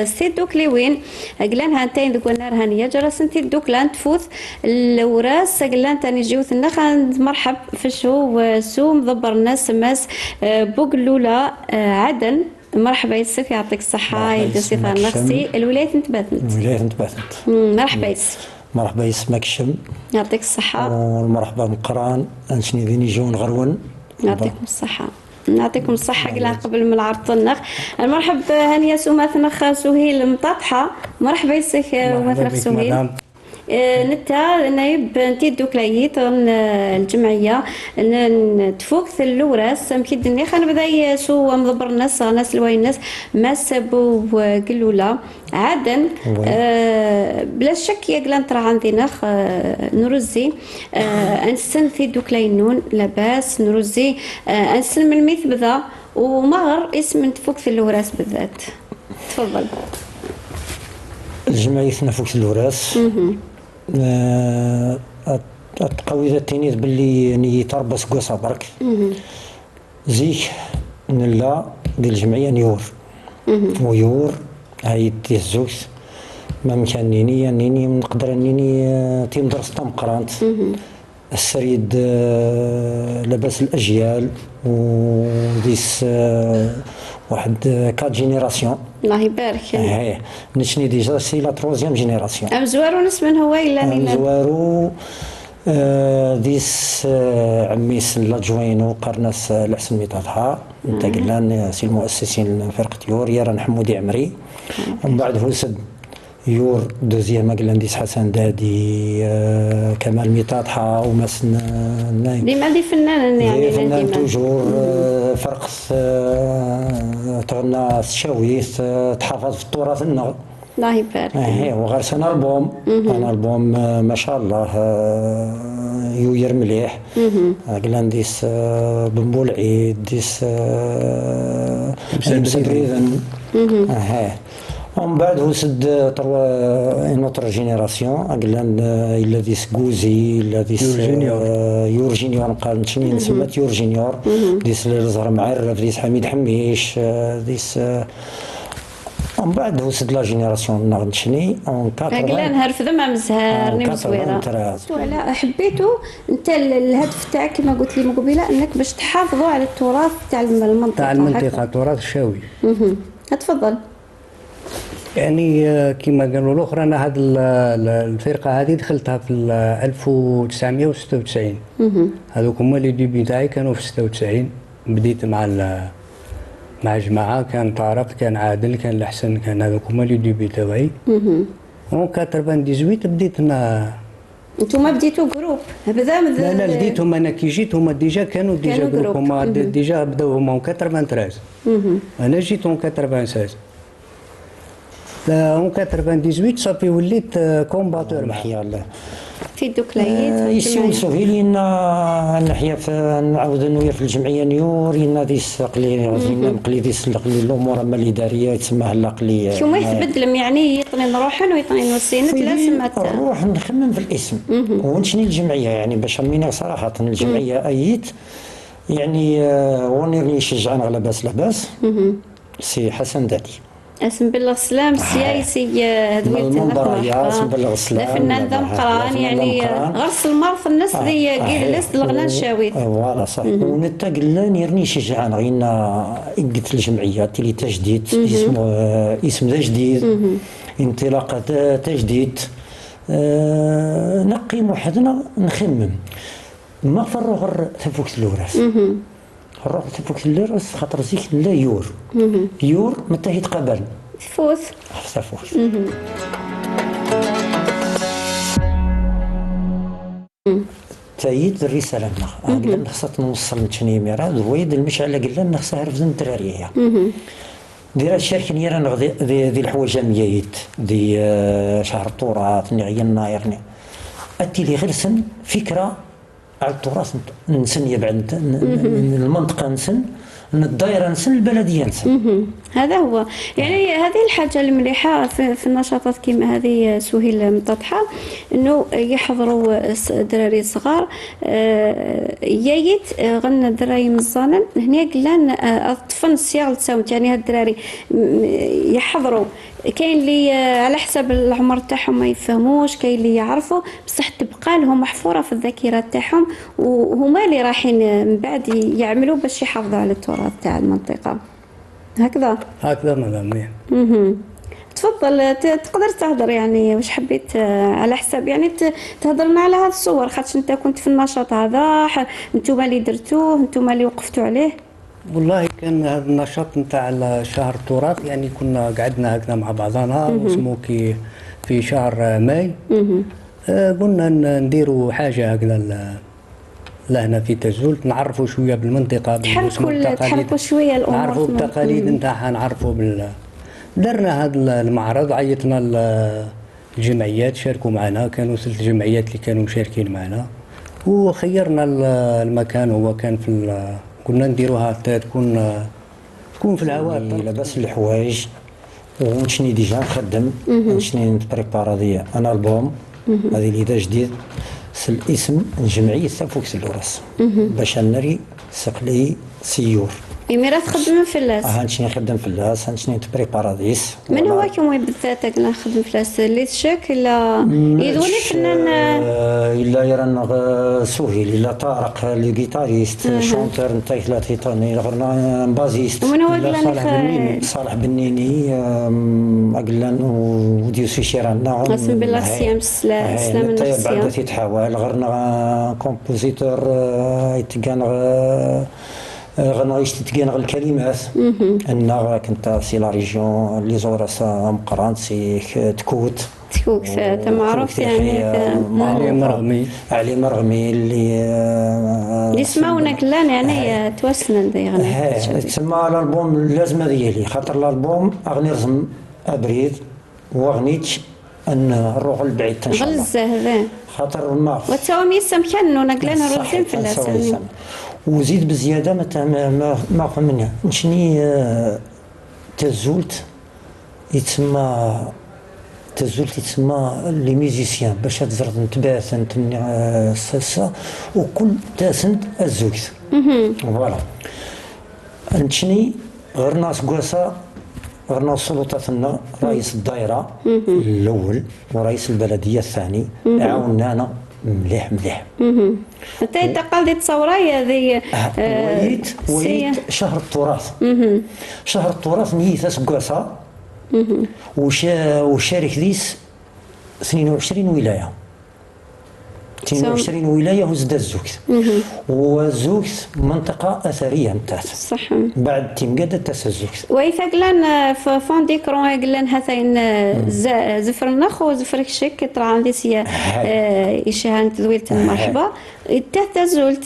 سيدوك لوين قلان هانتين ذوك النار هانيه جرسنتي دوك لان تفوت الوراس قلان تاني جيوث النخ مرحب في سو مضبر الناس ماس بوغلولا عدن. مرحبا يسك يعطيك الصحة يدي صفة نفسي الولاية نتباتنت. الولاية نتباتنت. مرحبا يسك. مرحبا يسمك الشم. يعطيك الصحة. والمرحبا مقران انشني ذيني جون غرون. يعطيكم الصحة. نعطيكم الصحة قلنا قبل من العرض النخ. المرحب هانية سومات نخ سهيل مطاطحة. مرحبا يسك ومثنخ سهيل. نتا نايب نتي دوكلايت الجمعيه نتفوكث اللوراس مكيد النيخ انا بدا سو مضبر الناس ناس الواي الناس ما سابو قلولا عادا بلا شك يا قلان ترى عندي نخ نرزي انسن في دوكلاينون لاباس نرزي انسن من الميث بذا ومغر اسم نتفوكث اللوراس بالذات. تفضل. الجمعيه نفوكث اللوراس التقويضة التينيت باللي يعني تربص قوسا برك زيك نلا ديال الجمعية نيور ويور هاي الزوز ما مكانيني نيني نقدر نيني تيم درس تام قرانت السريد لباس الأجيال وديس واحد 4 جينيراسيون. الله يبارك. ايه نشني ديجا سي لا 3 جينيراسيون. زوارو ناس من هو الا نيلا. زوارو ديس عميس لاجوينو قرناس الحسن ميطاطها انت قلنا سي المؤسسين فرقة يور يران حمودي عمري ومن بعد هوسد يور دوزيام قلنديس حسن دادي كمال ميطاطحة ومسن ديما دي فنان يعني فنان توجور فرق تغنى الشاويث تحافظ في التراث النغ. الله يبارك. وغير انا البوم انا البوم ما شاء الله يوير مليح قلنديس بنبول عيد ديس مسدريذن ومن بعد هو سد نوتر جينيراسيون قلنا الا ديس غوزي الا ديس يور جينيور نقال نشني نسمات يور جينيور ديس الزهر معرف ديس حميد حميش ديس ومن بعد هو سد لا جينيراسيون نغنشني اون 80 قلنا نهار في ذم مزهار نمزويره. ولا حبيتوا انت الهدف تاعك كما قلت لي من قبيله انك باش تحافظوا على التراث تاع المنطقه التراث الشاوي. تفضل. يعني كما قالوا الاخرى انا هذه الفرقه هذه دخلتها في 1996 هذوك هما لي ديبي تاعي كانوا في 96 بديت مع جماعه كان طارق كان عادل كان الحسن كان هذوك هما لي ديبي تاعي و 98 بديت انتوما بديتوا جروب بدا لا بديتهم انا كي جيت هما ديجا كانوا جروب هما ديجا بداو هما 93 انا جيت 96 اون 98 صافي وليت كومباتور محيا الله في دوكلايت يسيو سهيل نحيا نعاود نوير في الجمعيه نيور ينا ديس قلي ديس الامور الاداريه يتسمى هلا قلي شوما يتبدلم يعني يطني نروحن ويطني نوسينت لازم نروح نخمم في الاسم ونشني الجمعيه يعني باش امينا صراحه الجمعيه ايت يعني ونيرني يشجعنا على لاباس سي حسن دادي اسم بالله السلام السياسي هذويت المنبرية اسم بالله السلام فنان ذا مقران يعني غرس المرض الناس ذي قيل لست الغنان شاويت فوالا صح ونتا قلنا نيرني شجعنا غينا قلت الجمعية اللي تجديد اسم ذا جديد انطلاقة تجديد نقيم وحدنا نخمم ما فروا غير تفوك الوراث الروح تفوك الليرس خاطر زيك لا يور متى يتقبل تفوت تايد الرسالة قلنا خصنا نوصل لتشني ميرا دويد المشعلة قلنا خصها عرف الدرارية دير الشركة نيران ذي الحوايج ميايت ذي شهر التراث نغينا يرني أتي لي غير سن فكرة على التراث نسن يبعد المنطقة نسن ان الدائره نسن البلديه نسن. هذا هو يعني هذه الحاجه المليحه في النشاطات كيما هذه سهيل متطحه، انه يحضروا الدراري الصغار. يايت غنى الدراري مزانا هنا قلنا الطفل الصياغ لتساوت، يعني هاد الدراري يحضروا. كاين اللي على حسب العمر تاعهم ما يفهموش، كاين اللي يعرفوا، بصح تبقى لهم محفوره في الذاكره تاعهم، وهما اللي رايحين من بعد يعملوا باش يحافظوا على التراث تاع المنطقه. هكذا مدام. تفضل تقدر تهضر، يعني واش حبيت على حساب يعني تهضرنا على هذه الصور، خاطش انت كنت في النشاط هذا، انتوما اللي درتوه، انتوما اللي وقفتوا عليه. والله كان هذا النشاط نتاع شهر التراث، يعني كنا قعدنا هكذا مع بعضنا واسمو كي في شهر ماي. قلنا نديروا حاجه هكذا لهنا في تزولت، نعرفوا شويه بالمنطقه، تحركوا شويه الامور، نعرفوا التقاليد نتاعها، نعرفوا درنا هذا المعرض، عيطنا الجمعيات شاركوا معنا، كانوا 3 جمعيات اللي كانوا مشاركين معنا، وخيرنا المكان. هو كان في كنا نديروها حتى تكون في الهواء، لاباس الحوايج ونشني ديجا نخدم، نشني نتبريبارا ديا انا البوم هذه اللي جديد الاسم جمعيه فوكس الوراس باش نري سقلي سيور. ميرا تخدم في اللاس؟ هانشني نخدم في اللاس، هانشني نتبريبارا ديس. من هو كيما بالذات نخدم في اللاس؟ اللي تشك الا يدوني فنان الا يرن سهيل، الا طارق لي جيتاريست، شونتور نتاع 3 طن، غرنا بازيست. ومن هو صالح بنيني اقلن وديوسي شيرانا قسم بالله الصيام سلام النفسيه بعد تتحاول غرنا كومبوزيتور يتقان غنعيش تتقان الكلمات. أنا كنت سي لا ريجيون اللي زورس مقران سي تكوت معروف يعني علي مرغمي اللي يسمعونا كلان يعني توسنا دايغنا. تسمى الالبوم اللازمه ديالي، خاطر الالبوم اغني رزم ابريد واغنيتش ان نروح لبعيد ان شاء الله. غلزه هذا خاطر ما وتساوم يسم كانوا نقلنا رزين في اللسان، وزيد بزياده ما فهمنا نشني تزولت يتسمى لي ميوزيسيان باش تزرد نتباس نتمنى السلسه وكل تاسنت الزوجت. فوالا نشني غير ناس قواسا، غير سلطتنا رئيس الدائره الاول ورئيس البلديه الثاني عاونانا مليح. انت قال تصوري هذه ويت شهر التراث. شهر التراث نيت اسكواسا وشارك ليس 22 ولايه 22 ولايه وزاد الزوكت. والزوكت منطقه اثريه نتاعها صح. بعد تيمقاده تاع الزوكت ويثقلن فون ديكرون يقلن هثين زفر النخ وزفر الشك طلع عندي سيا إشهان تذويلة المرحبا تزولت